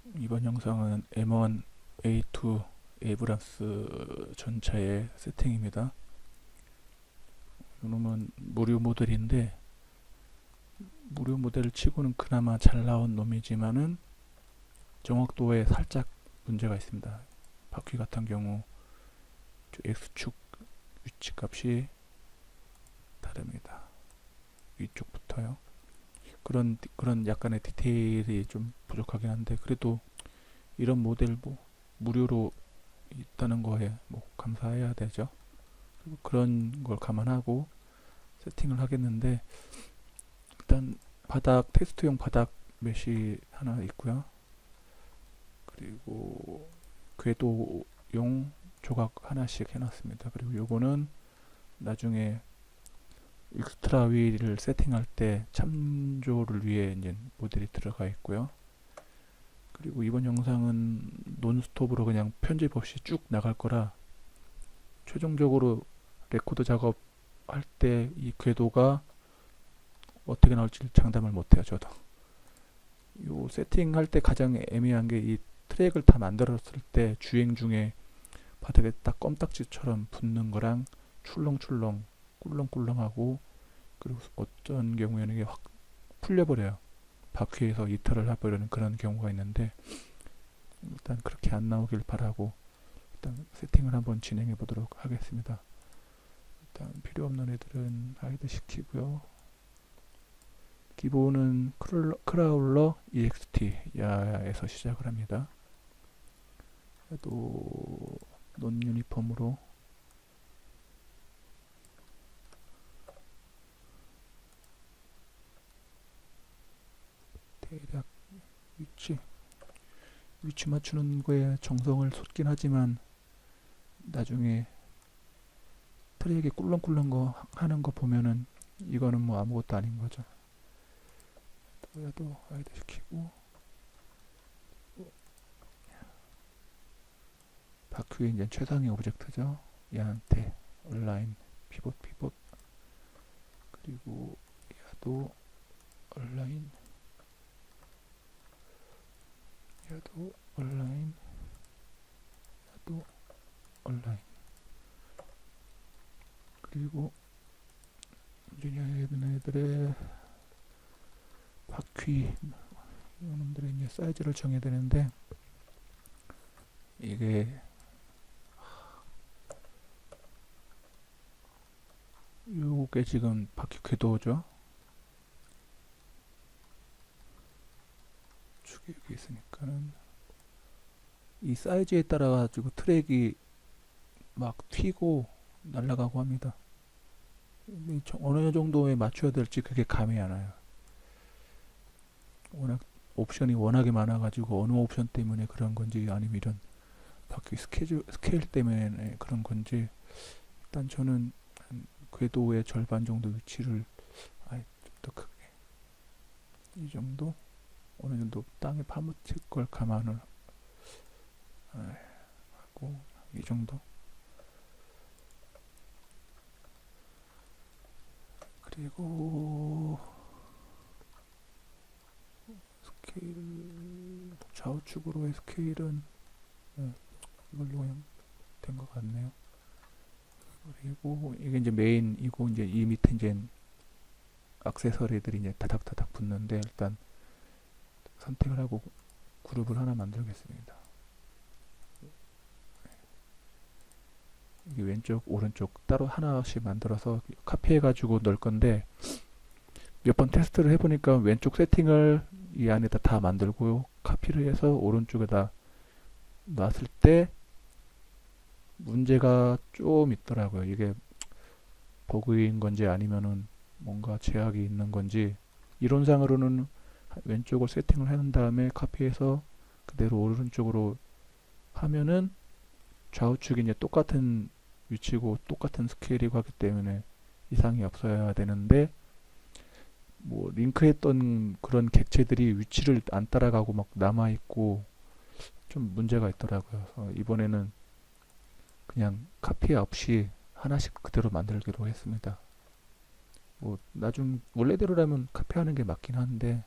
이번 영상은 M1 A2 에이브람스 전차의 세팅입니다. 이놈은 무료 모델인데 무료 모델을 치고는 그나마 잘 나온 놈이지만은 정확도에 살짝 문제가 있습니다. 바퀴 같은 경우 X축 위치값이 다릅니다. 위쪽부터요. 그런 약간의 디테일이 좀 부족하긴 한데 그래도 이런 모델 무료로 있다는 거에 감사해야 되죠. 그리고 그런 걸 감안하고 세팅을 하겠는데 일단 테스트용 바닥 메시 하나 있고요. 그리고 궤도용 조각 하나씩 해놨습니다. 그리고 요거는 나중에 익스트라 휠을 세팅할 때 참조를 위해 이제 모델이 들어가 있고요. 그리고 이번 영상은 논스톱으로 그냥 편집 없이 쭉 나갈 거라 최종적으로 레코드 작업할 때 이 궤도가 어떻게 나올지 장담을 못해요. 저도 요 세팅할 때 가장 애매한 게 이 트랙을 다 만들었을 때 주행 중에 바닥에 딱 껌딱지처럼 붙는 거랑 출렁출렁 꿀렁꿀렁하고 그리고 어떤 경우에는 이게 확 풀려버려요. 바퀴에서 이탈을 해버리는 그런 경우가 있는데 일단 그렇게 안 나오길 바라고 일단 세팅을 한번 진행해 보도록 하겠습니다. 일단 필요 없는 애들은 하이드 시키고요. 기본은 크라울러 EXT 야에서 시작을 합니다. 또 논 유니폼으로 대략 위치 맞추는 거에 정성을 쏟긴 하지만 나중에 트랙이 꿀렁꿀렁 하는 거 보면은 이거는 아무것도 아닌 거죠. 또야도 하이드 시키고 바퀴 이제 최상의 오브젝트죠. 얘한테 얼라인 피봇 그리고 야도 얼라인 야도 얼라인 그리고 얘네들의 바퀴 이놈들의 이제 사이즈를 정해야 되는데 이게 요게 지금 바퀴 궤도죠. 축이 여기 있으니까는 이 사이즈에 따라 가지고 트랙이 막 튀고 날아가고 합니다. 어느 정도에 맞춰야 될지 그게 감이 안 와요. 워낙 옵션이 워낙에 많아가지고 어느 옵션 때문에 그런 건지 아니면 이런 바퀴 스케일 때문에 그런 건지 일단 저는 한 궤도의 절반 정도 위치를 좀 더 크게 이 정도 어느 정도 땅에 파묻힐 걸 감안을 하고 이 정도 그리고 스케일 좌우측으로의 스케일은 이걸로 그냥 된 것 같네요. 그리고 이게 이제 메인이고 이제 이 밑에 이제 액세서리들이 이제 다닥다닥 붙는데 일단 선택을 하고 그룹을 하나 만들겠습니다. 이게 왼쪽 오른쪽 따로 하나씩 만들어서 카피해 가지고 넣을 건데 몇 번 테스트를 해보니까 왼쪽 세팅을 이 안에다 다 만들고 카피를 해서 오른쪽에다 놨을 때 문제가 좀 있더라고요. 이게 버그인 건지 아니면은 뭔가 제약이 있는 건지 이론상으로는 왼쪽을 세팅을 한 다음에 카피해서 그대로 오른쪽으로 하면은 좌우측이 이제 똑같은 위치고 똑같은 스케일이고 하기 때문에 이상이 없어야 되는데 링크했던 그런 객체들이 위치를 안 따라가고 막 남아있고 좀 문제가 있더라고요. 그래서 이번에는 그냥 카피 없이 하나씩 그대로 만들기로 했습니다. 나중 원래대로라면 카피하는 게 맞긴 한데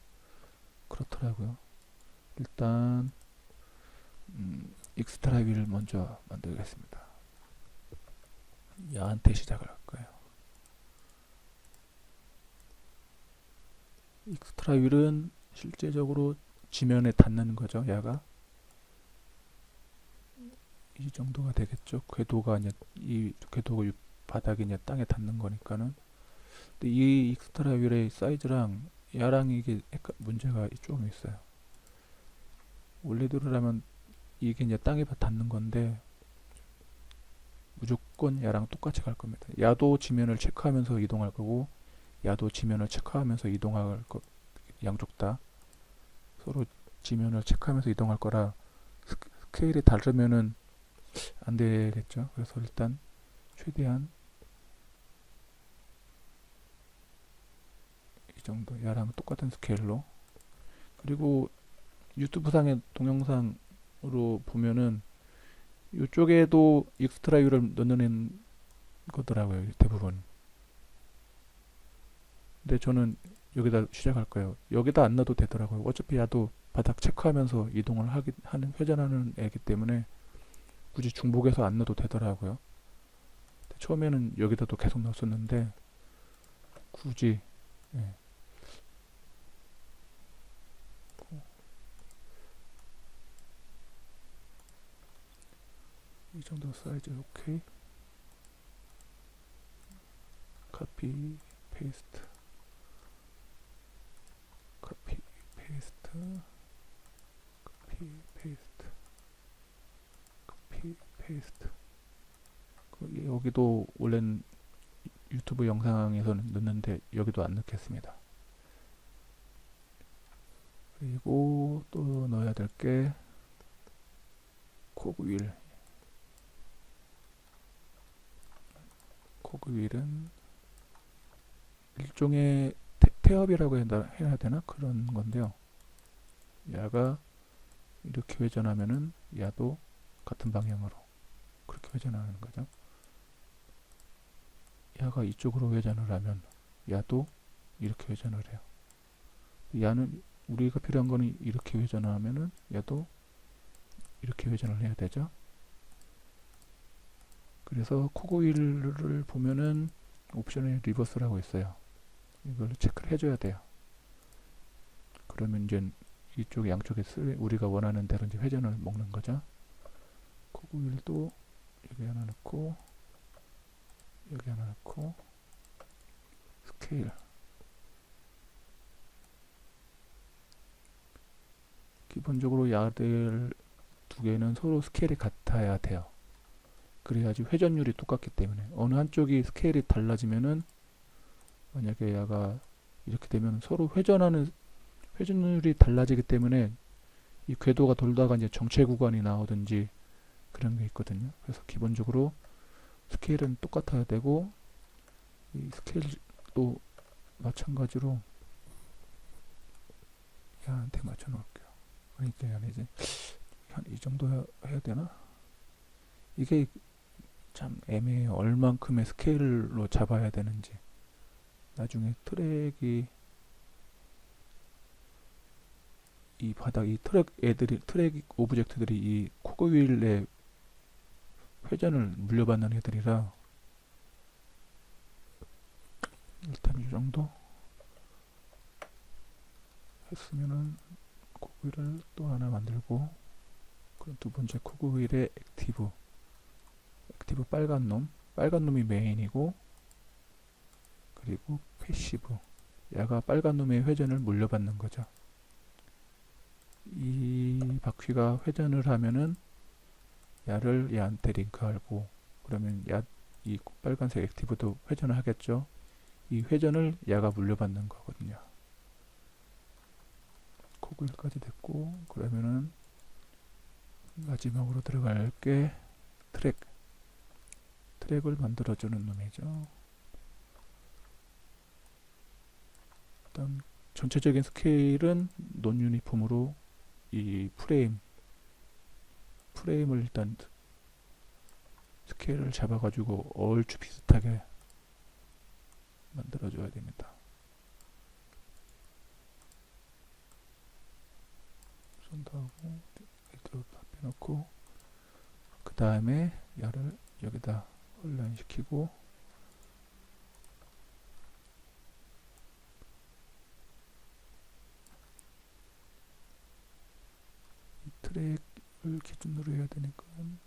그렇더라고요. 일단 익스트라 휠을 먼저 만들겠습니다. 야한테 시작을 할까요? 익스트라 휠은 실제적으로 지면에 닿는 거죠. 야가 이 정도가 되겠죠. 궤도가 이제 이 궤도가 바닥이 이제 땅에 닿는 거니까는. 근데 이 익스트라 휠의 사이즈랑 야랑 이게 문제가 조금 있어요. 원래대로라면 이게 이제 땅에 닿는 건데 무조건 야랑 똑같이 갈 겁니다. 야도 지면을 체크하면서 이동할 거고 야도 지면을 체크하면서 이동할 거. 양쪽 다 서로 지면을 체크하면서 이동할 거라 스케일이 다르면은 안 되겠죠. 그래서 일단 최대한 이 정도 야랑 똑같은 스케일로. 그리고 유튜브 상의 동영상으로 보면은 이쪽에도 익스트라 뷰를 넣는 거더라고요, 대부분. 근데 저는 여기다 시작할 거예요. 여기다 안 넣어도 되더라고요. 어차피 야도 바닥 체크하면서 이동을 하는 회전하는 애기 때문에 굳이 중복해서 안 넣어도 되더라고요. 처음에는 여기다도 계속 넣었었는데 굳이 예. 이 정도 사이즈 오케이. 카피 페이스트 카피 페이스트 카피 페이스트 카피 페이스트. 여기도 원래는 유튜브 영상에서는 넣는데 여기도 안 넣겠습니다. 그리고 또 넣어야 될 게 코그윌. 코그윌은 일종의 태엽이라고 해야 되나? 그런 건데요. 야가 이렇게 회전하면은 야도 같은 방향으로 그렇게 회전하는 거죠. 야가 이쪽으로 회전을 하면 야도 이렇게 회전을 해요. 야는 우리가 필요한 거는 이렇게 회전하면은 야도 이렇게 회전을 해야 되죠. 그래서 코그윌을 보면은 옵션에 리버스라고 있어요. 이걸 체크를 해줘야 돼요. 그러면 이제 이쪽 양쪽에 우리가 원하는 대로 이제 회전을 먹는 거죠. 코그윌도 여기 하나 넣고 여기 하나 넣고 스케일. 기본적으로 야들 두 개는 서로 스케일이 같아야 돼요. 그래야지 회전율이 똑같기 때문에. 어느 한쪽이 스케일이 달라지면은 만약에 야가 이렇게 되면 서로 회전율이 달라지기 때문에 이 궤도가 돌다가 이제 정체 구간이 나오든지 그런 게 있거든요. 그래서 기본적으로 스케일은 똑같아야 되고 이 스케일도 마찬가지로 야한테 맞춰 놓을게요. 그러니까 아니지 한 이 정도 해야 되나? 이게 참 애매해요. 얼만큼의 스케일로 잡아야 되는지. 나중에 트랙이 이 바닥 이 트랙 오브젝트들이 이 코그윌의 회전을 물려받는 애들이라 일단 이 정도 했으면은 코그윌을 또 하나 만들고, 그럼 두 번째 코그윌의 액티브 빨간 놈이 메인이고, 그리고 패시브 야가 빨간 놈의 회전을 물려받는 거죠. 이 바퀴가 회전을 하면은 야를 야한테 링크하고, 그러면 이 빨간색 액티브도 회전을 하겠죠. 이 회전을 야가 물려받는 거거든요. 코그윌까지 됐고, 그러면은 마지막으로 들어갈 게 트랙을 만들어주는 놈이죠. 일단 전체적인 스케일은 논 유니폼으로 이 프레임을 일단 스케일을 잡아가지고 얼추 비슷하게 만들어줘야 됩니다. 손도 하고 해놓고 그 다음에 얘를 여기다 온라인 시키고 이 트랙을 기준으로 해야 되니까 한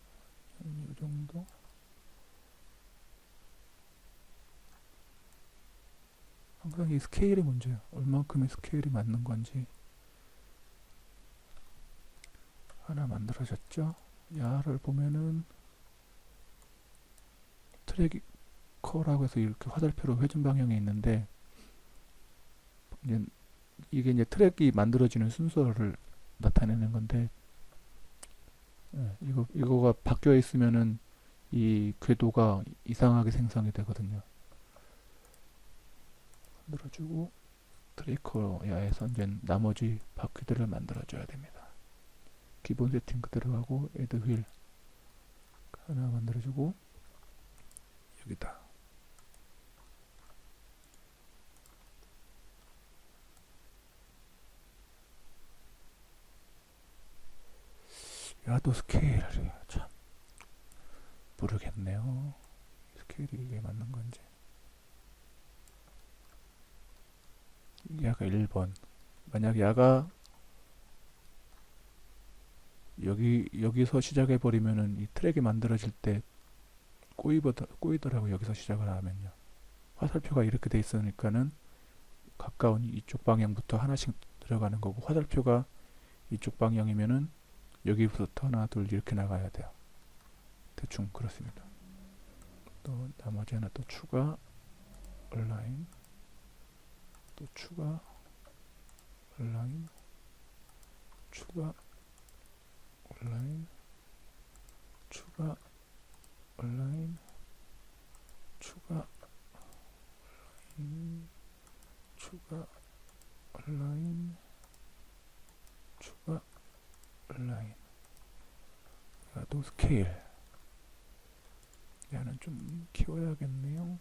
이 정도. 항상 이 스케일이 문제예요. 얼만큼의 스케일이 맞는 건지. 하나 만들어졌죠. 야를 보면은 트래커라고 해서 이렇게 화살표로 회전 방향이 있는데 이게 이제 트랙이 만들어지는 순서를 나타내는 건데 이거가 바뀌어 있으면은 이 궤도가 이상하게 생성이 되거든요. 만들어주고 트래커 야에서 이제 나머지 바퀴들을 만들어줘야 됩니다. 기본 세팅 그대로 하고 애드 휠 하나 만들어주고 여기다 야도 스케일을 참 모르겠네요. 스케일이 이게 맞는 건지. 야가 1번. 만약 야가 여기서 시작해 버리면은 이 트랙이 만들어질 때 꼬이더라고. 여기서 시작을 하면요. 화살표가 이렇게 돼 있으니까는 가까운 이쪽 방향부터 하나씩 들어가는 거고, 화살표가 이쪽 방향이면은 여기부터 하나 둘 이렇게 나가야 돼요. 대충 그렇습니다. 또 나머지 하나 또 추가 온라인, 또 추가 온라인, 추가 온라인, 추가 온라인, 추가 온라인, 추가 온라인, 추가 온라인. 야도 스케일. 얘는 좀 키워야겠네요.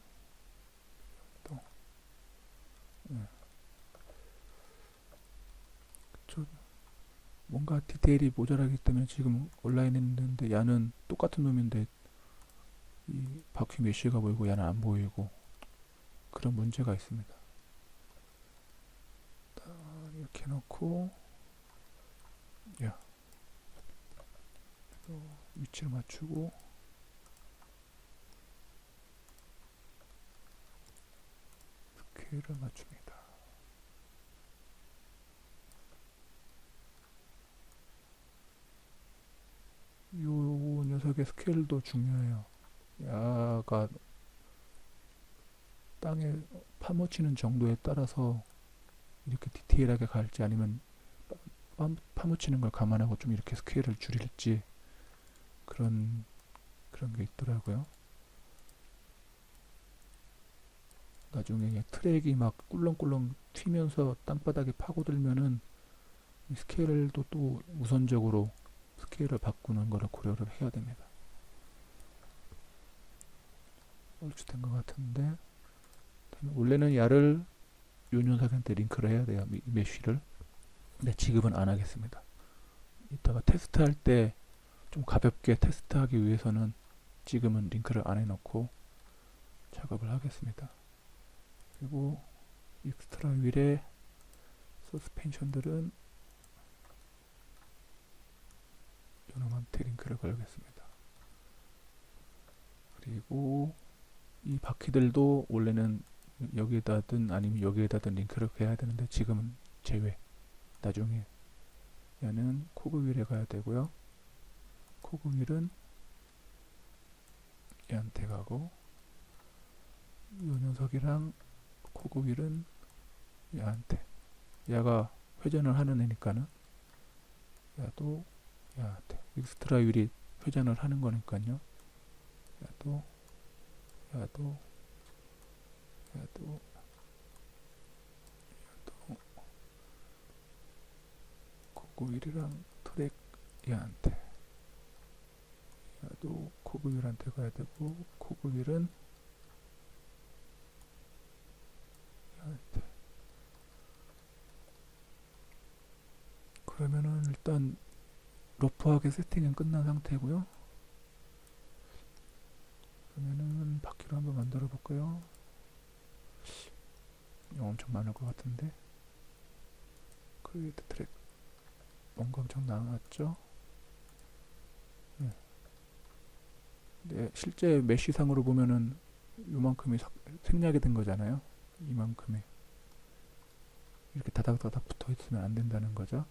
또 그쵸. 뭔가 디테일이 모자라기 때문에 지금 온라인에 있는데 야는 똑같은 놈인데 이 바퀴 메쉬가 보이고 야는 안 보이고 그런 문제가 있습니다. 이렇게 해놓고 야 또 위치를 맞추고 스케일을 맞춥니다. 요 녀석의 스케일도 중요해요. 야가 땅에 파묻히는 정도에 따라서 이렇게 디테일하게 갈지 아니면 파묻히는 걸 감안하고 좀 이렇게 스케일을 줄일지 그런 게 있더라고요. 나중에 트랙이 막 꿀렁꿀렁 튀면서 땅바닥에 파고들면은 이 스케일도 또 우선적으로 스케일을 바꾸는 거를 고려를 해야 됩니다. 얼추 된 것 같은데 원래는 야를 요 녀석한테 링크를 해야 돼요. 메쉬를. 근데 지금은 안 하겠습니다. 이따가 테스트할 때 좀 가볍게 테스트하기 위해서는 지금은 링크를 안 해놓고 작업을 하겠습니다. 그리고 익스트라 휠의 서스펜션들은 요놈한테 링크를 걸겠습니다. 그리고 이 바퀴들도 원래는 여기에다든 아니면 여기에다든 링크를 해야 되는데 지금은 제외. 나중에 얘는 코그 휠에 가야 되고요. 코그 휠은 얘한테 가고 요 녀석이랑 코그 휠은 얘한테. 얘가 회전을 하는 애니까는 얘도 얘한테. 익스트라 휠이 회전을 하는 거니까요. 얘도 얘도 얘도 얘도 코그 휠이랑 트랙 얘한테. 얘도 코그 휠한테 가야 되고 코그 휠은 얘한테. 그러면은 일단 러프하게 세팅은 끝난 상태고요. 그러면은 바퀴로 한번 만들어 볼까요? 엄청 많을 것 같은데. 크리에이트 트랙 뭔가 엄청 나왔죠? 네. 네, 실제 메쉬상으로 보면은 요만큼이 생략이 된 거잖아요. 이만큼이 이렇게 다닥다닥 붙어 있으면 안 된다는 거죠.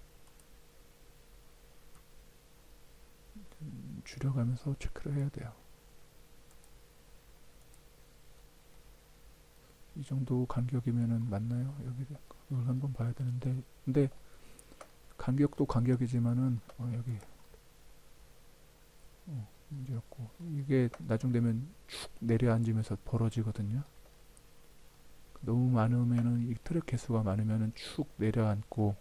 줄여가면서 체크를 해야 돼요. 이 정도 간격이면은 맞나요? 여기 이걸 한번 봐야 되는데, 근데 간격도 간격이지만은 여기 문제였고, 이게 나중 되면 축 내려앉으면서 벌어지거든요. 너무 많으면은 이 트랙 개수가 많으면은 축 내려앉고,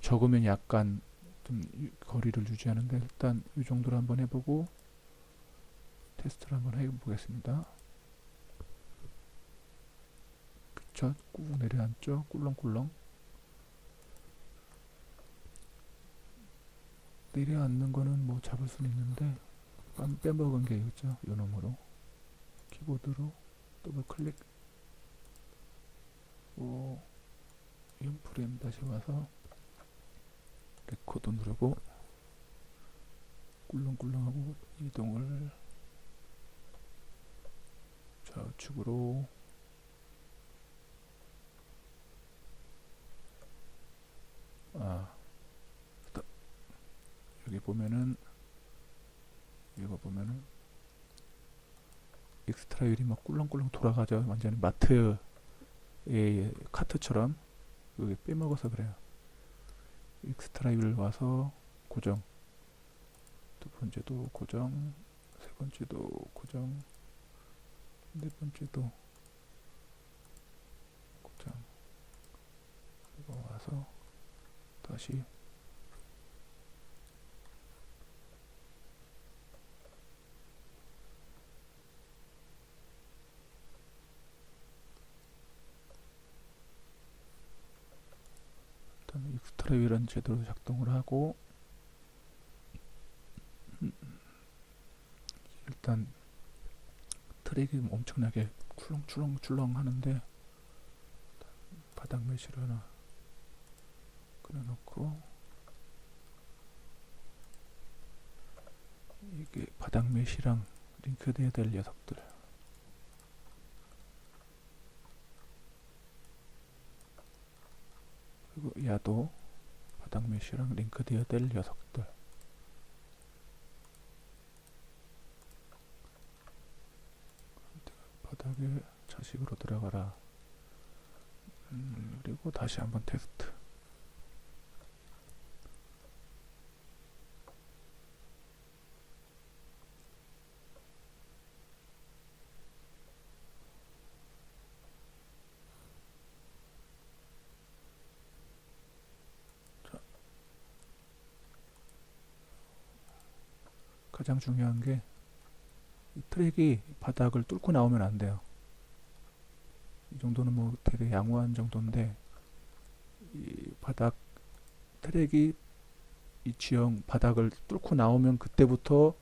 적으면 약간 좀 거리를 유지하는데, 일단 이 정도로 한번 해보고 테스트를 한번 해보겠습니다. 그쵸? 꾹 내려앉죠? 꿀렁꿀렁 내려앉는 거는 뭐 잡을 수는 있는데 빼먹은 게 있죠. 요놈으로 키보드로 더블 클릭, 인프레임 다시 와서 레코드 누르고 꿀렁꿀렁하고 이동을 좌우측으로 여기 보면은 이거 보면은 엑스트라 휠이 막 꿀렁꿀렁 돌아가죠. 완전히 마트의 카트처럼. 여기 빼먹어서 그래요. 엑스트라 휠 와서 고정, 두 번째도 고정, 세 번째도 고정, 네 번째도 고정. 이거 와서 다시 일단 엑스트라 휠은 제대로 작동을 하고, 일단 트랙이 엄청나게 쿨렁출렁 하는데 바닥 메쉬를 하나 끊어놓고, 이게 바닥 메쉬랑 링크돼야 될 녀석들, 그리고 야도 바닥 메쉬랑 링크돼야 될 녀석들. 바닥에 자식으로 들어가라. 그리고 다시 한번 테스트. 자, 가장 중요한 게 이 트랙이 바닥을 뚫고 나오면 안 돼요. 이 정도는 뭐 되게 양호한 정도인데, 이 바닥 트랙이 이 지형 바닥을 뚫고 나오면 그때부터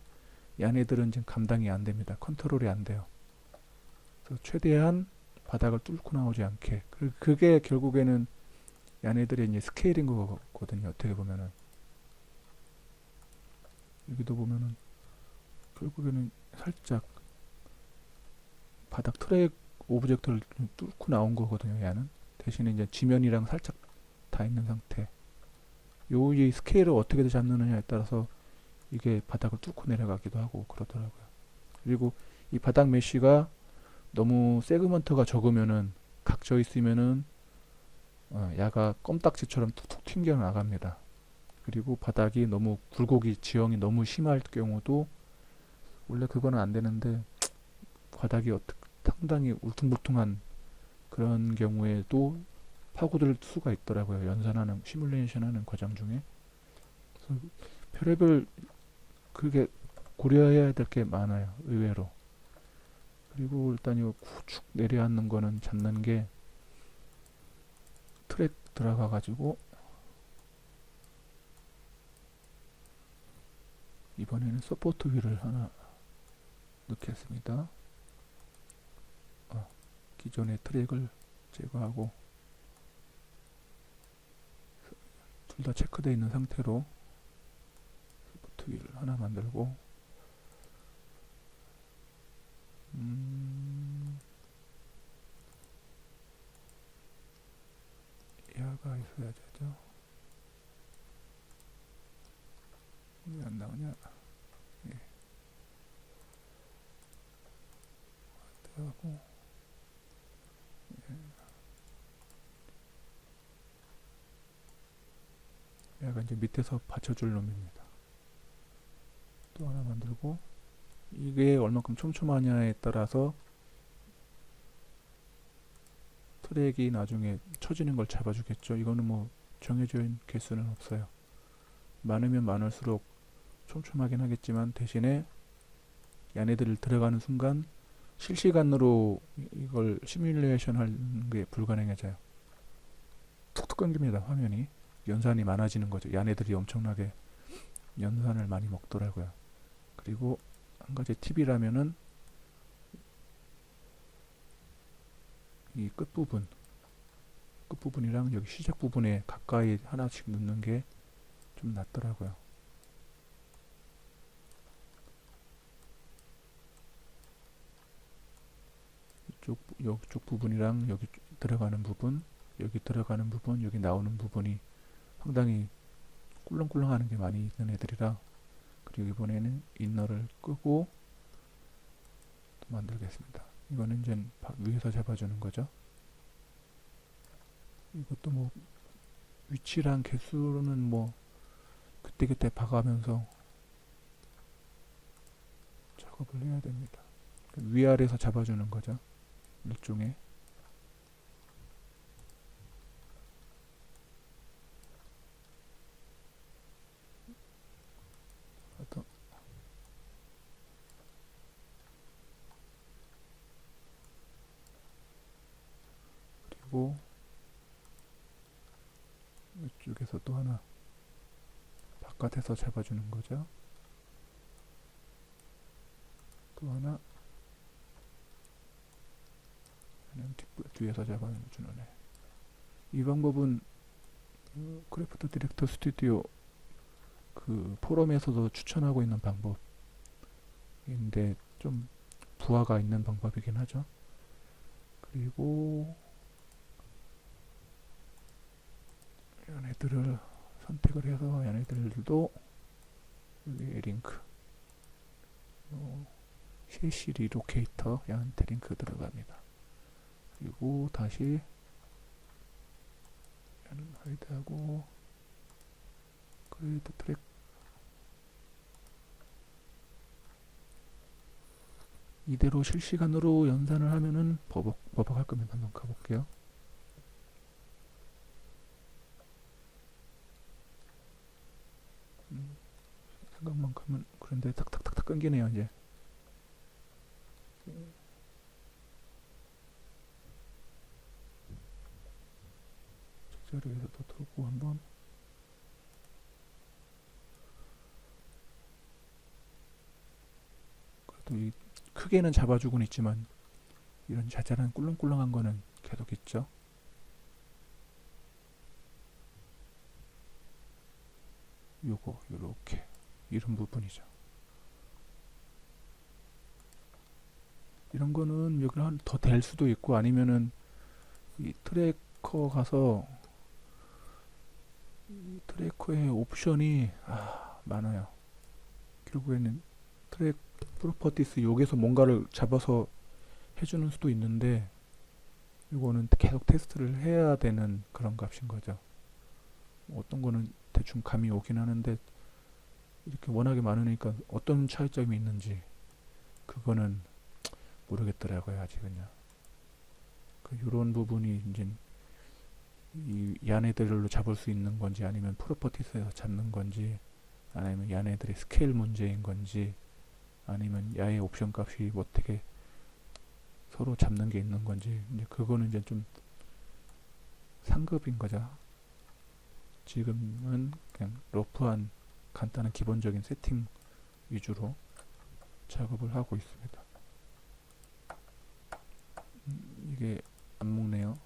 얘네들은 지금 감당이 안 됩니다. 컨트롤이 안 돼요. 그래서 최대한 바닥을 뚫고 나오지 않게. 그게 결국에는 얘네들의 이제 스케일인 거거든요. 어떻게 보면은 여기도 보면은 결국에는 살짝 바닥 트랙 오브젝트를 뚫고 나온 거거든요. 얘는 대신에 이제 지면이랑 살짝 다 있는 상태. 이 스케일을 어떻게 잡느냐에 따라서 이게 바닥을 뚫고 내려가기도 하고 그러더라고요. 그리고 이 바닥 메쉬가 너무 세그먼트가 적으면은, 각져 있으면은 야가 껌딱지처럼 툭툭 튕겨 나갑니다. 그리고 바닥이 너무 굴곡이 지형이 너무 심할 경우도, 원래 그거는 안 되는데 바닥이 상당히 울퉁불퉁한 그런 경우에도 파고들 수가 있더라고요. 연산하는 시뮬레이션 하는 과정 중에. 그래서 별의별 그게 고려해야 될 게 많아요. 의외로. 그리고 일단 이 축 내려앉는 거는 잡는 게, 트랙 들어가 가지고 이번에는 서포트 휠을 하나 넣겠습니다. 기존의 트랙을 제거하고 둘 다 체크되어 있는 상태로 서포트 휠을 하나 만들고 야가 있어야 되죠. 왜 안 나오냐? 예. 하고 얘가 이제 밑에서 받쳐줄 놈입니다. 또 하나 만들고 이게 얼만큼 촘촘하냐에 따라서 트랙이 나중에 처지는 걸 잡아주겠죠. 이거는 뭐 정해진 개수는 없어요. 많으면 많을수록 촘촘하긴 하겠지만 대신에 얘네들을 들어가는 순간 실시간으로 이걸 시뮬레이션 하는 게 불가능해져요. 툭툭 끊깁니다. 화면이. 연산이 많아지는 거죠. 얘네들이 엄청나게 연산을 많이 먹더라고요. 그리고 한 가지 팁이라면은 이 끝부분이랑 여기 시작 부분에 가까이 하나씩 넣는 게 좀 낫더라고요. 이쪽 부분이랑 여기 들어가는 부분, 여기 들어가는 부분, 여기 나오는 부분이 상당히 꿀렁꿀렁하는 게 많이 있는 애들이라. 그리고 이번에는 인너를 끄고 또 만들겠습니다. 이거는 이제 위에서 잡아주는 거죠. 이것도 뭐 위치랑 개수는 뭐 그때그때 봐가면서 작업을 해야 됩니다. 위아래에서 잡아주는 거죠. 일종의. 그리고 이쪽에서 또 하나 바깥에서 잡아주는 거죠. 또 하나 뒤에서 잡아주는 애. 이 방법은 크래프트 디렉터 스튜디오 그 포럼에서도 추천하고 있는 방법인데 좀 부하가 있는 방법이긴 하죠. 그리고 얘네들을 선택을 해서 얘네들도 여기 링크 셰시 리로케이터 얘한테 링크 들어갑니다. 그리고 다시 얘는 하이드하고 그레이드 트랙 이대로 실시간으로 연산을 하면은 버벅할 거면 한번 가볼게요. 생각만큼은 그런데 탁탁탁탁 끊기네요. 이제 적자리에서 더 돌고 한번 그래도 이 크게는 잡아주곤 있지만 이런 자잘한 꿀렁꿀렁한 거는 계속 있죠. 요거 요렇게 이런 부분이죠. 이런 거는 여기를 한 더 댈 수도 있고 아니면은 이 트래커 가서 이 트래커의 옵션이 많아요. 결국에는 트랙 프로퍼티스 여기서 뭔가를 잡아서 해주는 수도 있는데 이거는 계속 테스트를 해야 되는 그런 값인 거죠. 어떤 거는 대충 감이 오긴 하는데 이렇게 워낙에 많으니까 어떤 차이점이 있는지 그거는 모르겠더라고요. 아직은요. 이런 부분이 이제 이 야네들로 잡을 수 있는 건지 아니면 프로퍼티스에서 잡는 건지 아니면 야네들의 스케일 문제인 건지 아니면 야의 옵션 값이 어떻게 서로 잡는 게 있는 건지 이제 그거는 이제 좀 상급인 거죠. 지금은 그냥 러프한 간단한 기본적인 세팅 위주로 작업을 하고 있습니다. 이게 안 먹네요.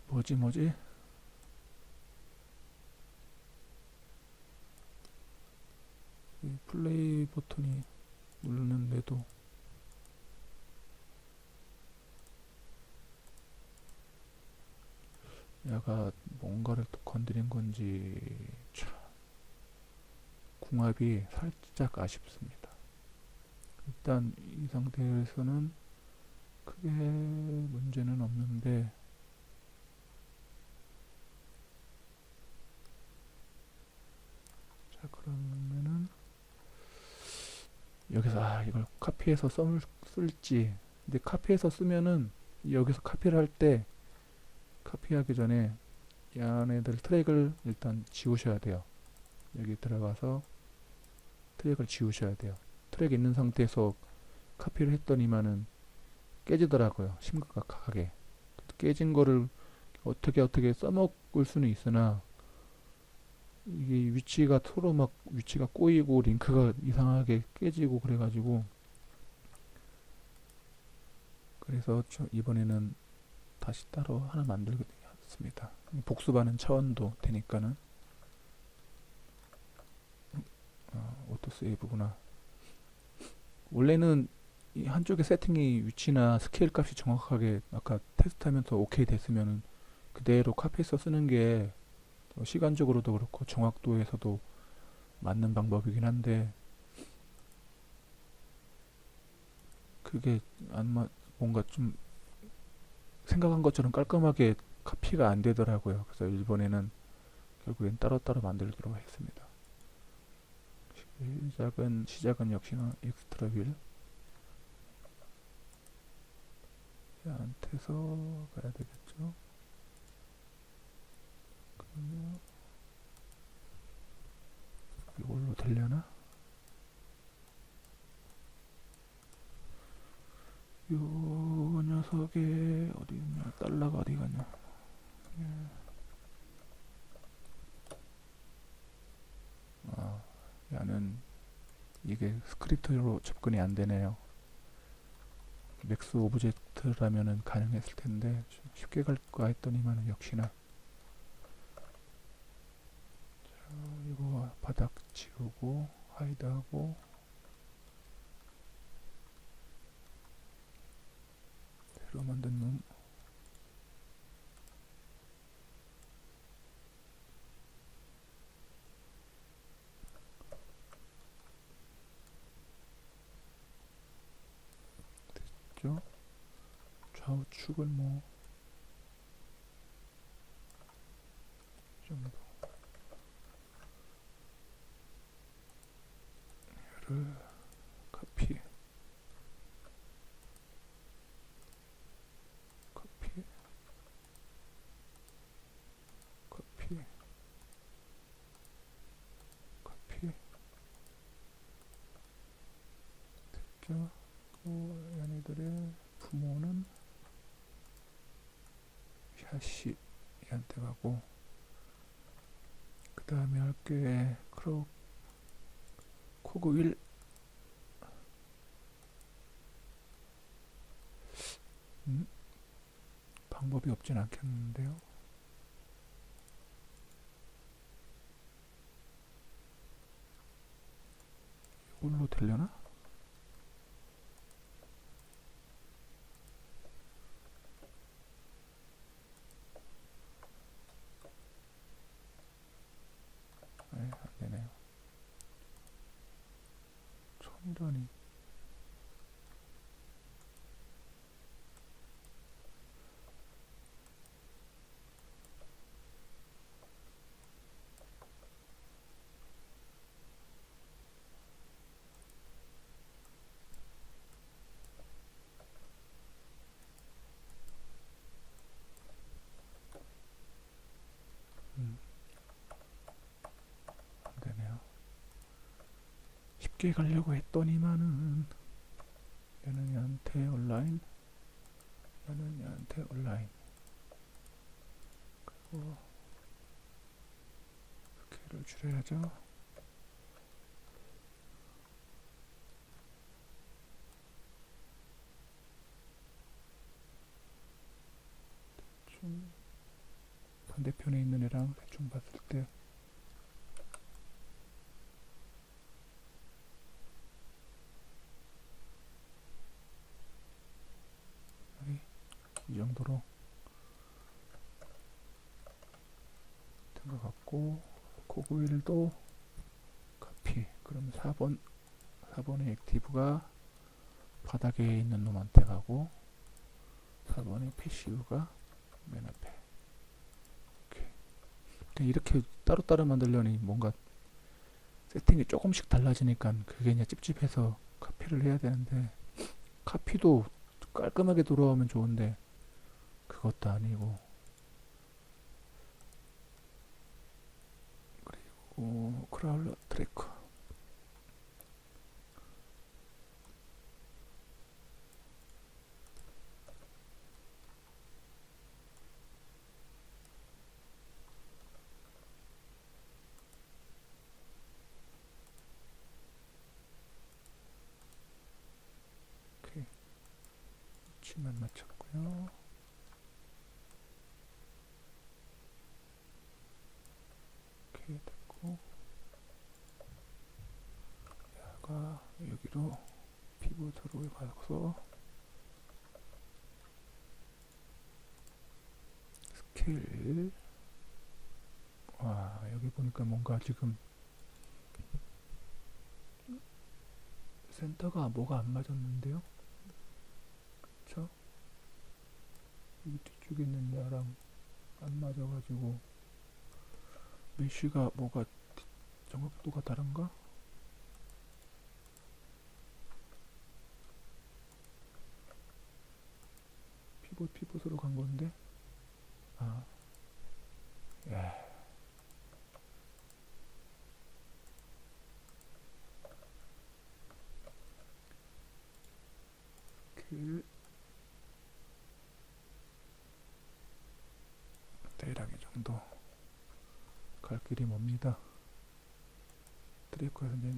뭐지? 이 플레이 버튼이 누르는데도 얘가 뭔가를 또 건드린 건지 참 궁합이 살짝 아쉽습니다. 일단 이 상태에서는 크게 문제는 없는데 자 그러면은 여기서 이걸 카피해서 쓸지 근데 카피해서 쓰면은 여기서 카피를 할 때 카피하기 전에 이 안에들 트랙을 일단 지우셔야 돼요. 여기 들어가서 트랙을 지우셔야 돼요. 트랙 있는 상태에서 카피를 했더니만은 깨지더라고요. 심각하게 깨진 거를 어떻게 써먹을 수는 있으나 이게 위치가 서로 막 위치가 꼬이고 링크가 이상하게 깨지고 그래가지고 그래서 이번에는 다시 따로 하나 만들겠습니다. 복습하는 차원도 되니까는 오토세이브구나. 원래는 이 한쪽의 세팅이 위치나 스케일 값이 정확하게 아까 테스트하면서 오케이 됐으면은 그대로 카피해서 쓰는 게 시간적으로도 그렇고 정확도에서도 맞는 방법이긴 한데 그게 뭔가 좀 생각한 것처럼 깔끔하게 카피가 안 되더라고요. 그래서 이번에는 결국엔 따로따로 만들기로 했습니다. 시작은 역시나 엑스트라 휠 얘한테서 가야 되겠죠. 그러면 이걸로 되려나? 요 녀석의 어디 있냐? 달러가 어디 갔냐? 얘는 이게 스크립트로 접근이 안 되네요. 맥스 오브젝트라면은 가능했을 텐데 쉽게 갈까 했더니만 역시나 이거 바닥 지우고 하이드하고 새로 만든 놈 됐죠? 좌우축을 뭐 정도 얘를 카피 카피 카피 카피 됐죠? 그 얘네들의 부모는 샤시 얘한테 가고 그 다음에 할게 코그 윌 방법이 없진 않겠는데요. 이걸로 되려나? 네, 안 되네요. 천천히 안 되네요. 쉽게 가려고 했더니만은 얘는 얘한테 온라인 얘는 얘한테 온라인 그리고 스케일을 줄여야죠. 정도로 된 것 같고, 고구일도 카피. 그럼 4번의 액티브가 바닥에 있는 놈한테 가고 4번의 패시브가 맨 앞에. 이렇게 따로따로 만들려니 뭔가 세팅이 조금씩 달라지니까 그게 그냥 찝찝해서 카피를 해야 되는데, 카피도 깔끔하게 돌아오면 좋은데 그것도 아니고. 그리고 크라울러 트래커. 오케이. 위치만 맞췄고요. 오케이, 됐고, 얘가 여기로 피보트로 가서 스케일. 와, 여기 보니까 뭔가 지금 센터가 뭐가 안 맞았는데요? 그쵸? 이 뒤쪽에 있는 얘랑 안 맞아가지고 메쉬가 뭐가 정확도가 다른가? 피봇으로 간 건데. 아, 예. 그 대략 이 정도 갈 길이 멉니다. 트래커에서 이제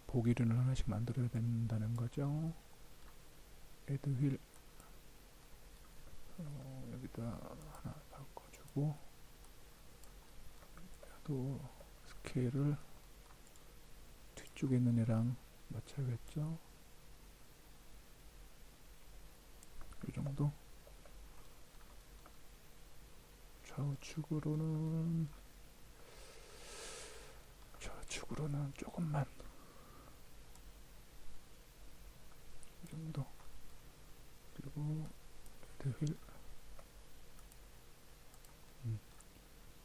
보기륜을 하나씩 만들어야 된다는 거죠. 애드 휠 여기다 하나 바꿔주고, 또 스케일을 뒤쪽에 있는 애랑 맞춰야겠죠. 이 정도. 좌우측으로는 조금만, 이 정도. 그리고 레드 휠.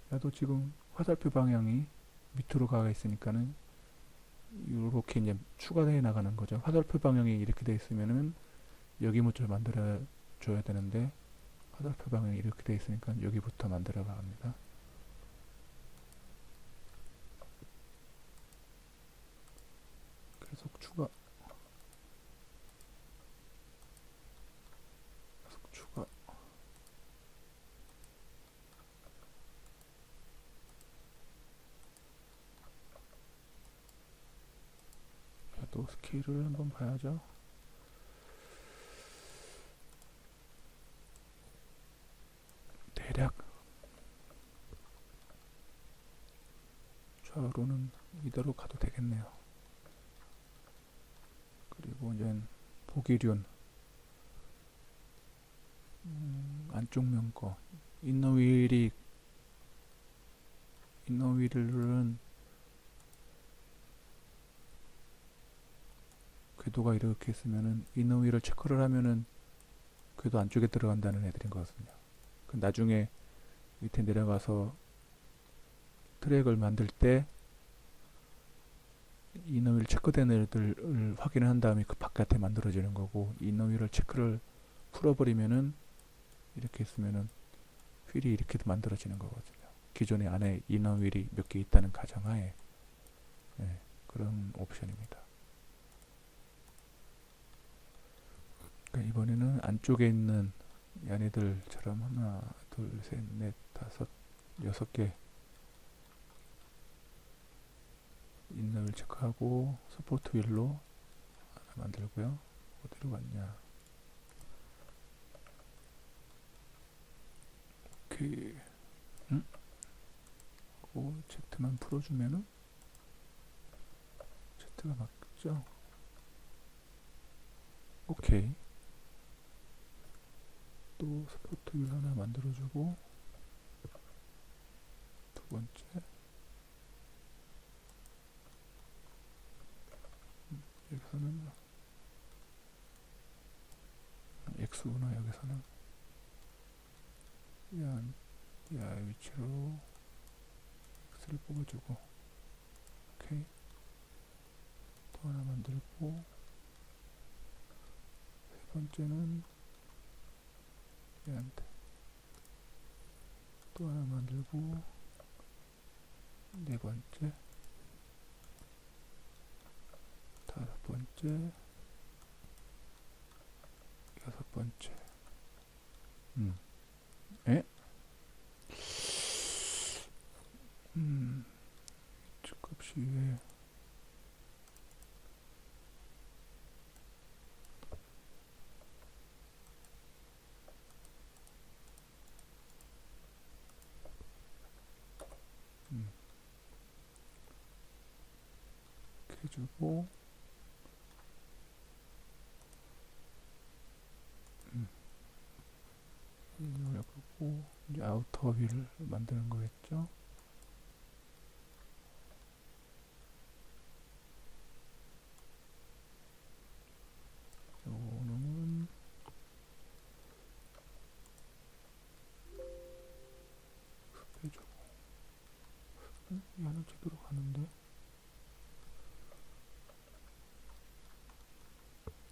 나도 지금 화살표 방향이 밑으로 가 있으니까는 이렇게 이제 추가되어 나가는 거죠. 화살표 방향이 이렇게 돼 있으면은 여기 모양을 만들어 줘야 되는데, 화살표 방향이 이렇게 돼 있으니까 여기부터 만들어 갑니다. 계속 추가. 또 스케일을 한번 봐야죠. 대략 좌우로는 이대로 가도 되겠네요. 그리고 이제 보기륜, 안쪽 면 거, 이너휠은 궤도가 이렇게 있으면은 이너휠을 체크를 하면은 궤도 안쪽에 들어간다는 애들인 거거든요. 나중에 밑에 내려가서 트랙을 만들 때 이너휠 체크된 애들을 확인을 한 다음에 그 바깥에 만들어지는 거고, 이너휠을 체크를 풀어버리면은 이렇게 있으면은 휠이 이렇게 만들어지는 거거든요. 기존에 안에 이너휠이 몇 개 있다는 가정하에. 네, 그런 옵션입니다. 그러니까 이번에는 안쪽에 있는 얘네들처럼 하나, 둘, 셋, 넷, 다섯, 6개 이너휠 체크하고 서포트 휠로 하나 만들고요. 어디로 갔냐? 그 하고 Z만 풀어주면은 Z가 맞죠? 오케이. 또 스포트 휠 하나 만들어주고, 두 번째 여기서는 X구나. 여기서는 야의 위치로 X를 뽑아주고, 오케이. 또 하나 만들고, 세 번째는 얘한테 또 하나 만들고, 네 번째, 다섯 번째, 여섯 번째. 에? 값이 왜 이렇게 해주고, 이걸 해보고, 이제 아우터 휠을 만드는 거겠죠. 요놈은 해주고, 얘는 제대로 가는데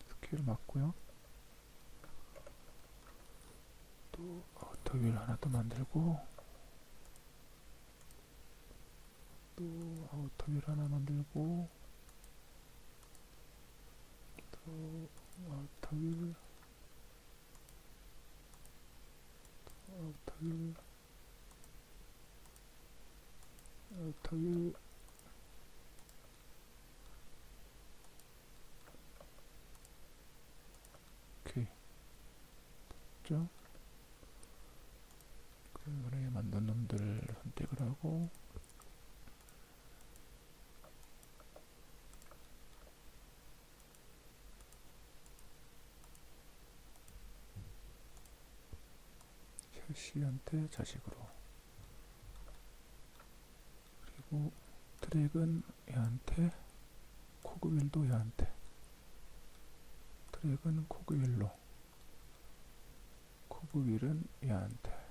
스케일 맞고요. 또 아우터 휠 하나 더 만들고, 또 아우터 휠 하나 만들고, 또 아우터 휠, 아우터 휠, 아우터 휠. 오케이. 됐죠? 그래, 만든 놈들을 선택을 하고, 셰시한테 자식으로, 그리고 트랙은 얘한테, 코그휠도 얘한테, 트랙은 코그휠로, 코그휠은 얘한테,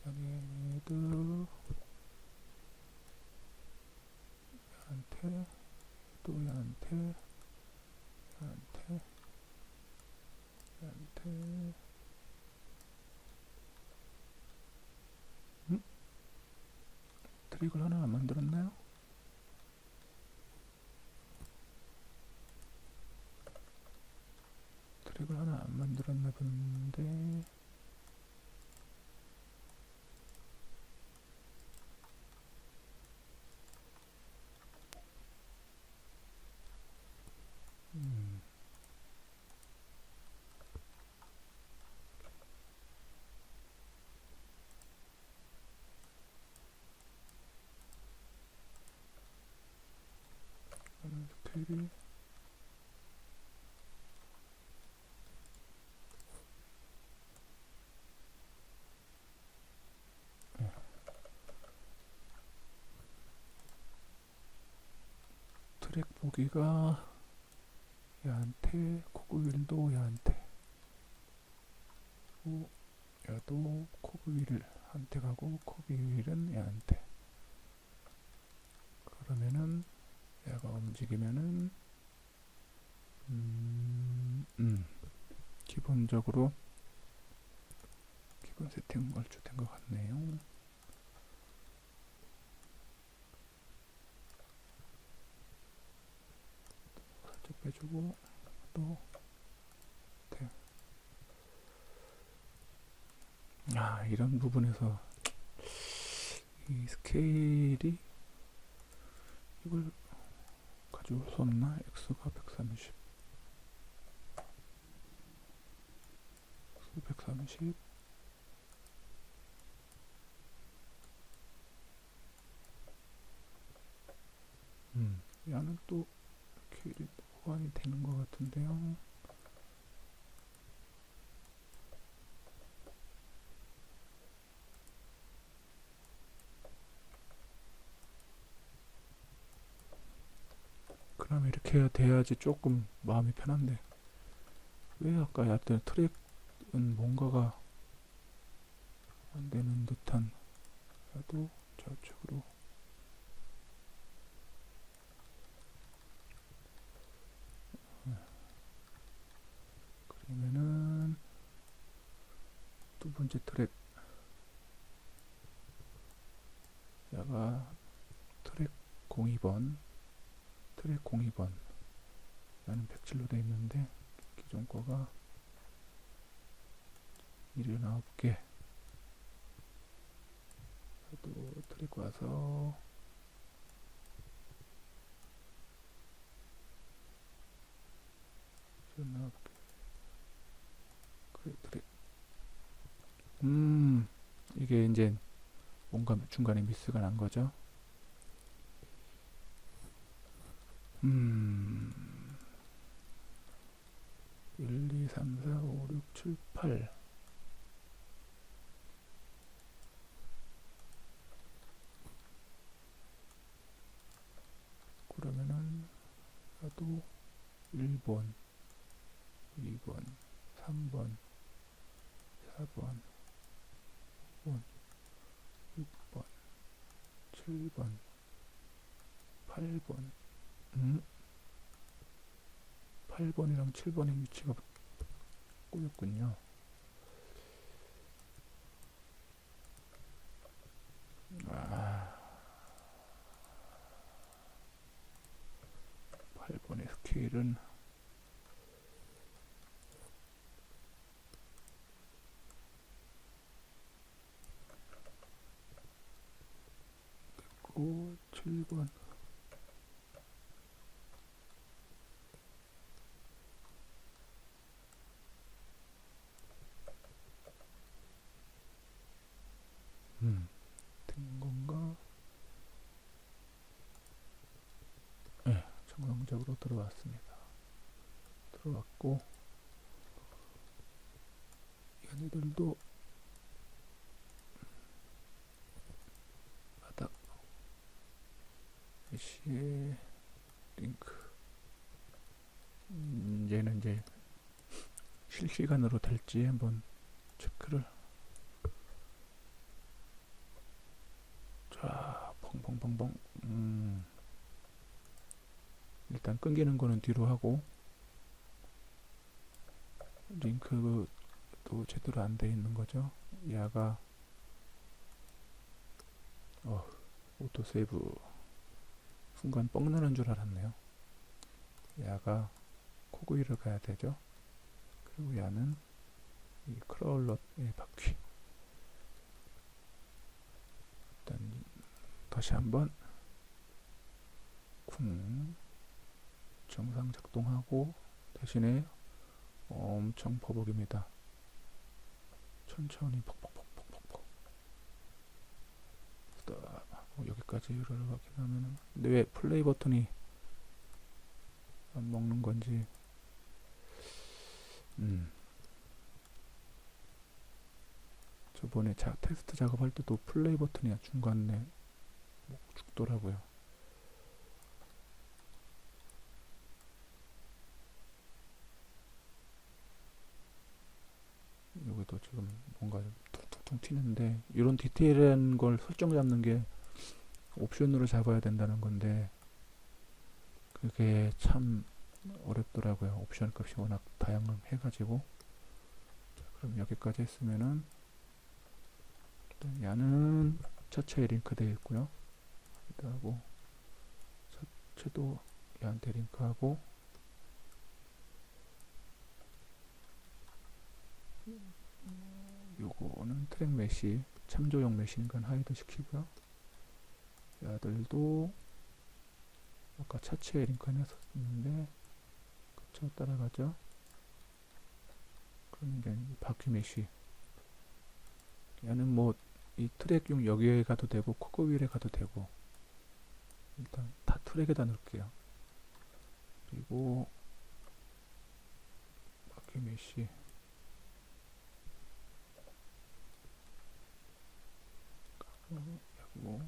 얘네들 얘한테, 또 얘한테, 얘한테, 얘한테. 트랙을 하나 안 만들었나요? 트랙을 하나 안 만들었나 본데, 스케일이 트랙 보기가 얘한테, 코그휠도 얘한테, 그리고 얘도 코그휠을 한테 가고, 코그휠은 얘한테. 그러면은 얘가 움직이면은 기본적으로 기본 세팅 얼추된 것 같네요. 살짝 빼주고, 또 이런 부분에서 이 스케일이 이걸 가져올 수 없나? x가 130, x 130, 얘는 또 스케일이 호환이 되는 것 같은데요. 그럼 이렇게 돼야지 조금 마음이 편한데 왜 아까 얕던 트랙은 뭔가가 안 되는 듯한. 나도 저쪽으로. 그러면은 두 번째 트랙, 야가 트랙 02번, 트랙 02번. 야는 107로 되어 있는데 기존 거가 79개. 나도 트랙 와서 79개. 그래, 트랙. 이게 이제 뭔가 중간에 미스가 난 거죠. 1, 2, 3, 4, 5, 6, 7, 8. 그러면은 나도 1번, 2번, 3번, 4번, 5번, 6번, 7번, 8번. 8번이랑 7번의 위치가 꼬였군요. 아, 8번의 스케일은 됐고 7번 된 건가? 네, 정상적으로 들어왔습니다. 들어왔고 얘네들도 바닥 메시의 링크. 얘는 이제 실시간으로 될지 한번 체크를. 자, 펑펑펑펑. 일단 끊기는 거는 뒤로 하고, 링크도 제대로 안 돼 있는 거죠. 야가 오토 세이브. 순간 뻥 나는 줄 알았네요. 야가 코그위를 가야 되죠. 그리고 야는 이 크라울러의 바퀴. 일단 다시 한번 쿵 정상 작동하고, 대신에 엄청 버벅입니다. 천천히 퍽퍽퍽퍽퍽 여기까지 이렇게 하면은. 근데 왜 플레이 버튼이 안 먹는 건지. 저번에 테스트 작업할 때도 플레이 버튼이 중간에 죽더라고요. 여기도 지금 뭔가 퉁퉁퉁 튀는데, 이런 디테일한 걸 설정 잡는 게 옵션으로 잡아야 된다는 건데 그게 참 어렵더라고요. 옵션 값이 워낙 다양해가지고. 자, 그럼 여기까지 했으면은 일단 야는 차체에 링크 되어 있고요. 하고 차체도 야한테 링크하고, 요거는 트랙 메시 참조용 메시니까 하이드 시키고요. 야들도 아까 차체에 링크 해놨었는데 그쵸, 따라가죠. 그럼 이제 바퀴 메시. 얘는 뭐 이 트랙용 여기에 가도 되고 코코휠에 가도 되고, 일단 다 트랙에다 넣을게요. 그리고 바퀴 메시 하고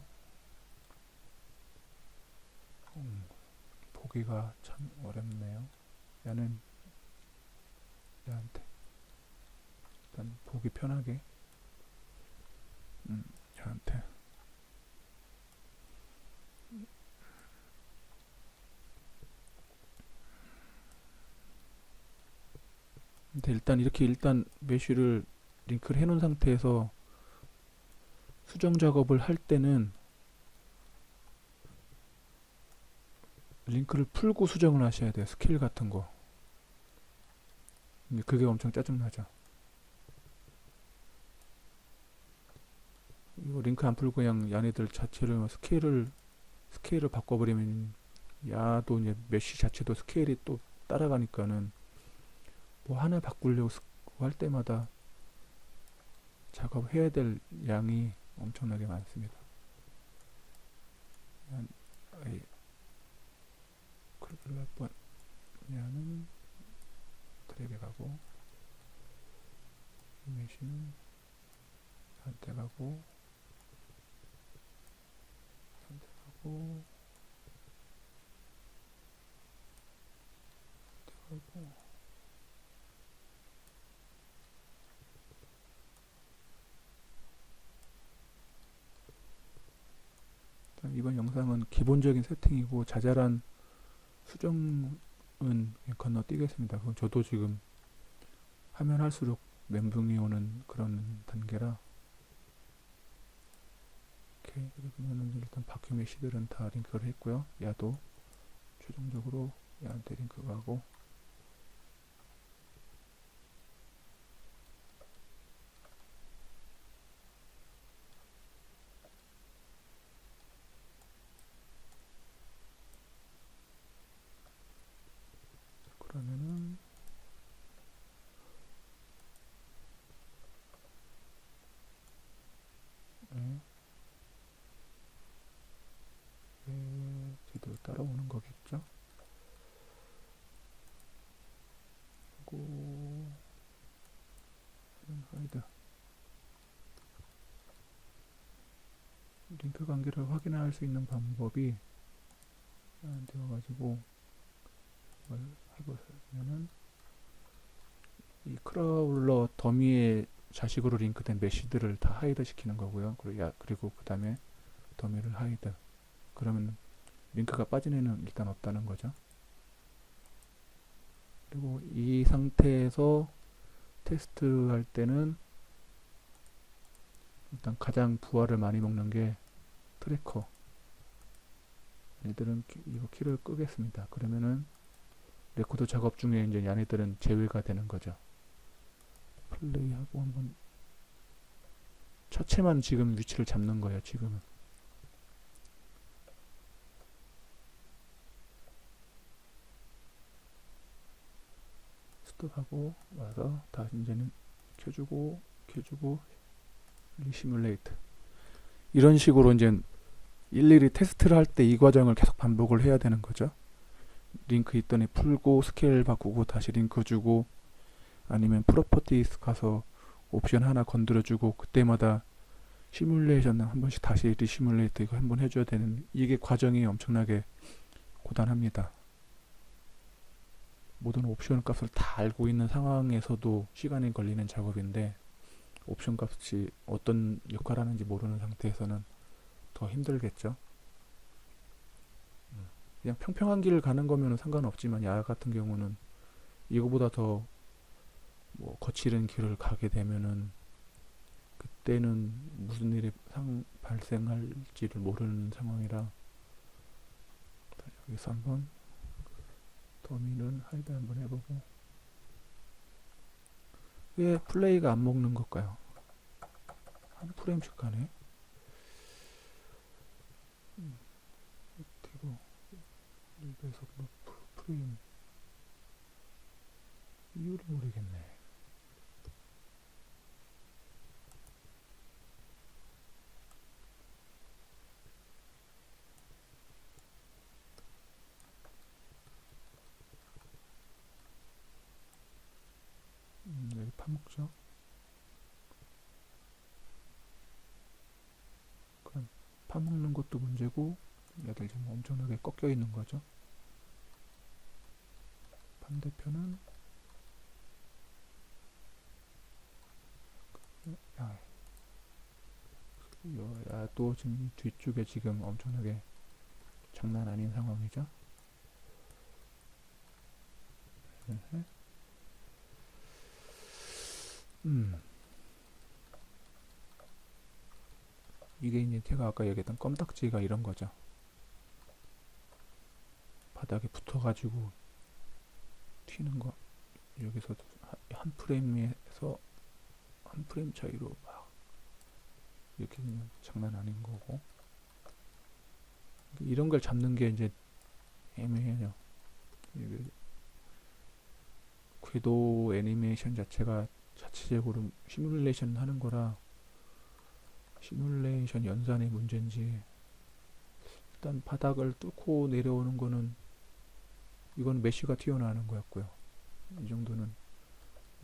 보기가 참 어렵네요. 얘는 얘한테 일단 보기 편하게 얘한테. 근데 일단 메쉬를 링크를 해놓은 상태에서 수정 작업을 할 때는 링크를 풀고 수정을 하셔야 돼요. 스케일 같은 거. 근데 그게 엄청 짜증나죠. 이거 링크 안 풀고 그냥 얘네들 자체를 스케일을 바꿔버리면 야도 이제 메쉬 자체도 스케일이 또 따라가니까는 뭐 하나 바꾸려고 할 때마다 작업해야 될 양이 엄청나게 많습니다. 그렇게 할 번, 얘는 드래그 가고, 이 메쉬는 한테 가고, 한테 가고, 한테 가고. 이번 영상은 기본적인 세팅이고 자잘한 수정은 건너뛰겠습니다. 그건 저도 지금 하면 할수록 멘붕이 오는 그런 단계라. 오케이. 그러면은 일단 바퀴 메시들은 다 링크를 했고요. 야도 최종적으로 야한테 링크가 하고, 그러면은 네, 뒤도 따라오는 거겠죠. 그리고 하이드 링크 관계를 확인할 수 있는 방법이 되어가지고 이걸 해보면은 이 크라울러 더미의 자식으로 링크된 메시들을 다 하이드 시키는 거고요. 그리고 그 다음에 더미를 하이드. 그러면 링크가 빠진 애는 일단 없다는 거죠. 그리고 이 상태에서 테스트할 때는 일단 가장 부하를 많이 먹는 게 트래커. 얘들은 이거 키를 끄겠습니다. 그러면은 레코드 작업 중에 이제 얘네들은 제외가 되는 거죠. 플레이하고 한번 차체만 지금 위치를 잡는 거예요. 지금은. 스톱하고 와서 다시 이제는 켜주고 리시뮬레이트. 이런 식으로 이제 일일이 테스트를 할 때 이 과정을 계속 반복을 해야 되는 거죠. 링크 있더니 풀고 스케일 바꾸고 다시 링크 주고, 아니면 프로퍼티스 가서 옵션 하나 건드려 주고, 그때마다 시뮬레이션 한 번씩 다시 리시뮬레이트 이거 한번 해줘야 되는, 이게 과정이 엄청나게 고단합니다. 모든 옵션 값을 다 알고 있는 상황에서도 시간이 걸리는 작업인데, 옵션 값이 어떤 역할을 하는지 모르는 상태에서는 더 힘들겠죠. 그냥 평평한 길을 가는 거면 상관없지만 야 같은 경우는 이거보다 더 뭐 거칠은 길을 가게 되면은 그때는 무슨 일이 발생할지를 모르는 상황이라. 여기서 한번 더미는 하이드 한번 해보고. 왜 플레이가 안 먹는 걸까요? 한 프레임씩 가네. 뒤로 1배속 프레임 이유를 모르겠네. 여기 파먹죠. 그럼 파먹는 것도 문제고 얘들 지금 엄청나게 꺾여 있는 거죠. 반대편은 야, 또 지금 뒤쪽에 지금 엄청나게 장난 아닌 상황이죠. 이게 이제 제가 아까 얘기했던 껌딱지가 이런 거죠. 바닥에 붙어가지고 튀는 거. 여기서 한 프레임에서 한 프레임 차이로 막 이렇게 그냥 장난 아닌 거고, 이런 걸 잡는 게 이제 애매해요. 이게 궤도 애니메이션 자체가 자체적으로 시뮬레이션 하는 거라 시뮬레이션 연산의 문제인지, 일단 바닥을 뚫고 내려오는 거는 이건 메쉬가 튀어나오는 거였고요. 이 정도는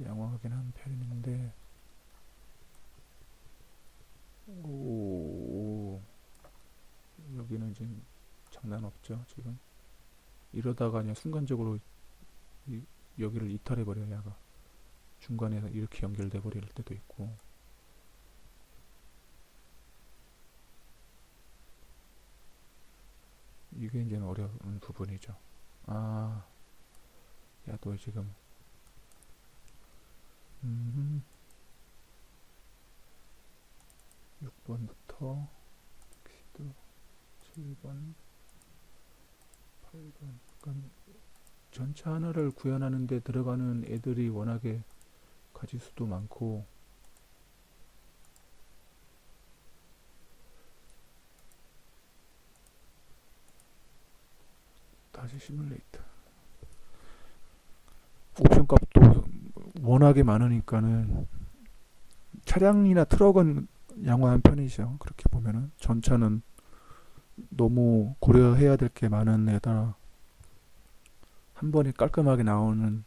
양호하긴 한 편인데, 오, 여기는 지금 장난 없죠. 지금 이러다가 그냥 순간적으로 여기를 이탈해 버려요. 야가 중간에서 이렇게 연결돼 버릴 때도 있고. 이게 이제 어려운 부분이죠. 야도 지금 6번부터 7번, 8번. 그러니까 전차 하나를 구현하는 데 들어가는 애들이 워낙에 가지수도 많고, 다시 시뮬레이터. 옵션 값도 워낙에 많으니까는 차량이나 트럭은 양호한 편이죠. 그렇게 보면은 전차는 너무 고려해야 될 게 많은 애다. 한 번에 깔끔하게 나오는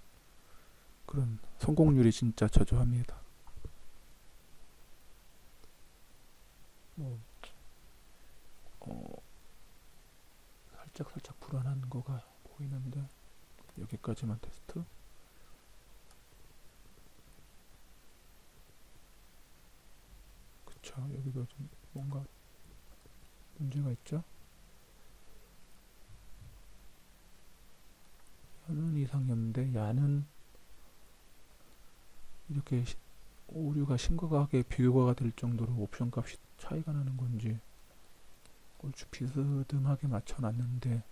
그런 성공률이 진짜 저조합니다. 뭐, 살짝 불안한 거가 보이는데, 여기까지만 테스트. 그쵸, 여기도 좀 뭔가 문제가 있죠. 야는 이상이었는데, 야는 이렇게 오류가 심각하게 비교가 될 정도로 옵션 값이 차이가 나는 건지, 얼추 비스듬하게 맞춰놨는데,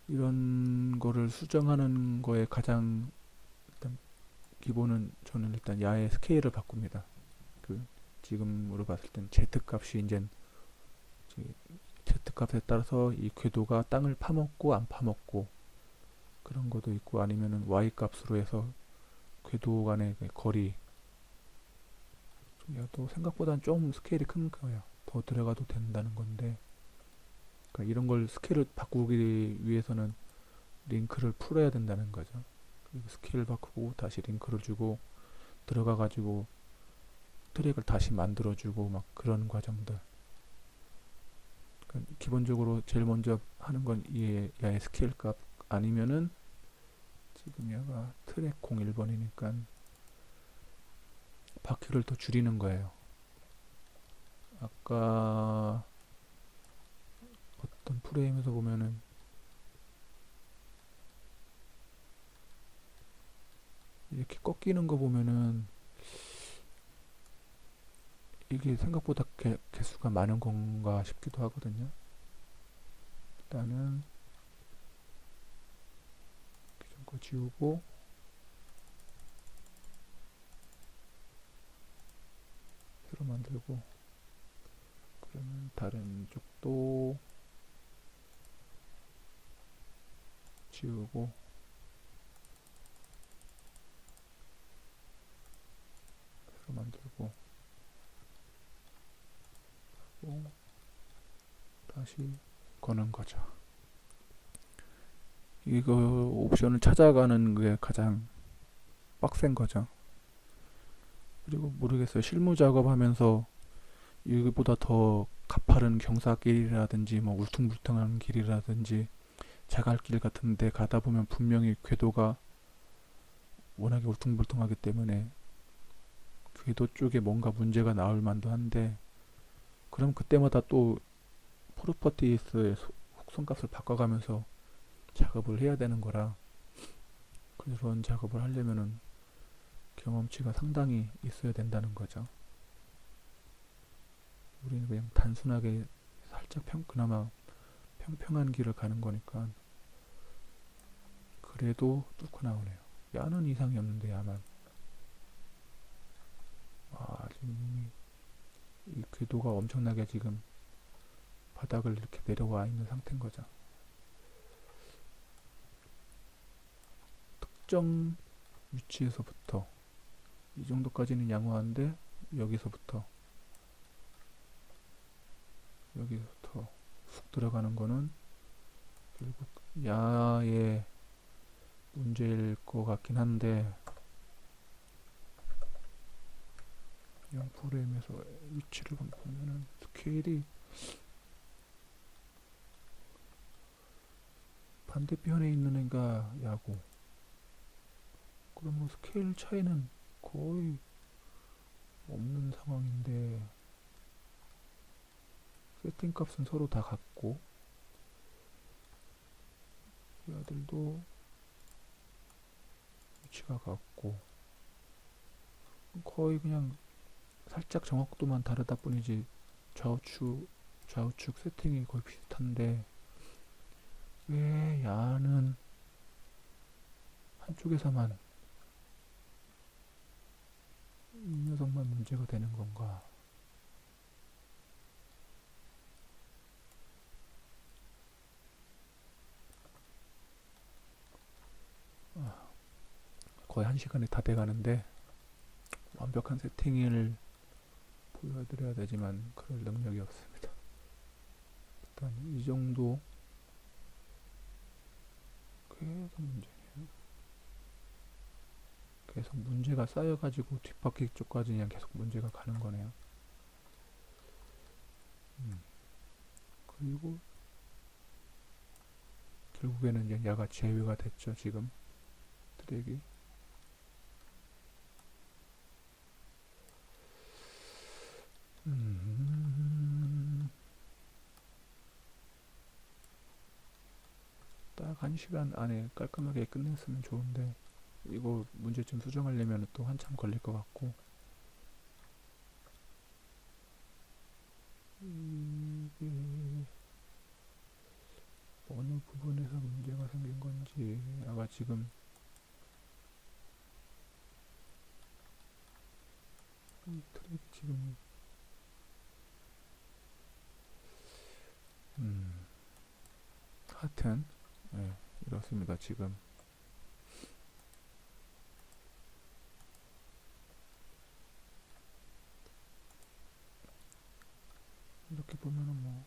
이런 거를 수정하는 거에 가장 일단 기본은, 저는 일단 야의 스케일을 바꿉니다. 그 지금으로 봤을 땐 Z 값이 이제 Z 값에 따라서 이 궤도가 땅을 파먹고 안 파먹고 그런 것도 있고, 아니면은 Y 값으로 해서 궤도 간의 거리. 또 생각보다는 좀 스케일이 큰 거예요. 더 들어가도 된다는 건데, 그러니까 이런 걸 스케일을 바꾸기 위해서는 링크를 풀어야 된다는 거죠. 그리고 스케일 바꾸고 다시 링크를 주고 들어가 가지고 트랙을 다시 만들어 주고 막 그런 과정들. 그러니까 기본적으로 제일 먼저 하는 건 야의 스케일 값, 아니면은 지금 얘가 트랙 01번이니까 바퀴를 더 줄이는 거예요. 아까 어떤 프레임에서 보면은 이렇게 꺾이는 거 보면은 이게 생각보다 개수가 많은 건가 싶기도 하거든요. 일단은 기존 거 지우고 새로 만들고, 그러면 다른 쪽도 지우고 새로 만들고 하고 다시 거는 거죠. 이거 옵션을 찾아가는 게 가장 빡센 거죠. 그리고 모르겠어요. 실무 작업하면서 이거보다 더 가파른 경사길이라든지 뭐 울퉁불퉁한 길이라든지 자갈길 같은 데 가다 보면 분명히 궤도가 워낙에 울퉁불퉁하기 때문에 궤도 쪽에 뭔가 문제가 나올 만도 한데, 그럼 그때마다 또 프로퍼티스의 속성값을 바꿔가면서 작업을 해야 되는 거라, 그런 작업을 하려면은 경험치가 상당히 있어야 된다는 거죠. 우리는 그냥 단순하게 살짝 그나마 평평한 길을 가는 거니까 그래도 뚫고 나오네요. 야는 이상이 없는데, 야만. 지금 이 궤도가 엄청나게 지금 바닥을 이렇게 내려와 있는 상태인 거죠. 특정 위치에서부터 이 정도까지는 양호한데, 여기서부터 훅 들어가는 거는 결국 야의 문제일 것 같긴 한데, 0프레임에서 위치를 보면은 스케일이 반대편에 있는 애가 야고, 그럼 뭐 스케일 차이는 거의 없는 상황인데, 세팅 값은 서로 다 같고, 야들도 위치가 같고, 거의 그냥 살짝 정확도만 다르다 뿐이지 좌우측 세팅이 거의 비슷한데, 왜 야는 한쪽에서만, 이 녀석만 문제가 되는 건가? 거의 1시간이 다 돼가는데, 완벽한 세팅을 보여드려야 되지만 그럴 능력이 없습니다. 일단 이 정도 계속 문제네요. 계속 문제가 쌓여가지고 뒷바퀴 쪽까지 그냥 계속 문제가 가는 거네요. 그리고 결국에는 이제 야가 제외가 됐죠. 지금 트랙이. 딱 1시간 안에 깔끔하게 끝냈으면 좋은데, 이거 문제점 수정하려면 또 한참 걸릴 것 같고, 이게 어느 부분에서 문제가 생긴 건지, 아마 지금 이 트랙이 지금 하여튼 이렇습니다. 지금 이렇게 보면은 뭐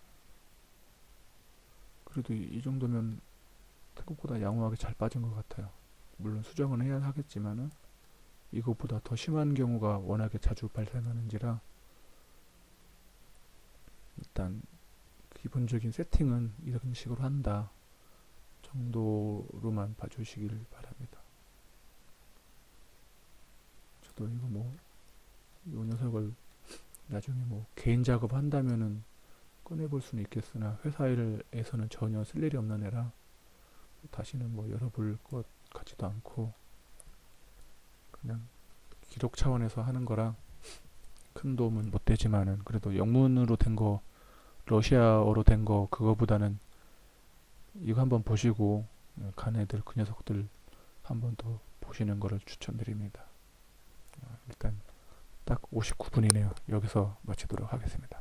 그래도 이 정도면 생각보다 양호하게 잘 빠진 것 같아요. 물론 수정은 해야 하겠지만은 이것보다 더 심한 경우가 워낙에 자주 발생하는지라, 일단 기본적인 세팅은 이런 식으로 한다 정도로만 봐주시길 바랍니다. 저도 이거 뭐 이 녀석을 나중에 뭐 개인 작업 한다면은 꺼내볼 수는 있겠으나, 회사 일에서는 전혀 쓸 일이 없는 애라 다시는 뭐 열어볼 것 같지도 않고, 그냥 기록 차원에서 하는 거라 큰 도움은 못 되지만은, 그래도 영문으로 된 거, 러시아어로 된 거, 그거보다는 이거 한번 보시고 간 애들, 그 녀석들 한번 더 보시는 거를 추천드립니다. 일단 딱 59분이네요. 여기서 마치도록 하겠습니다.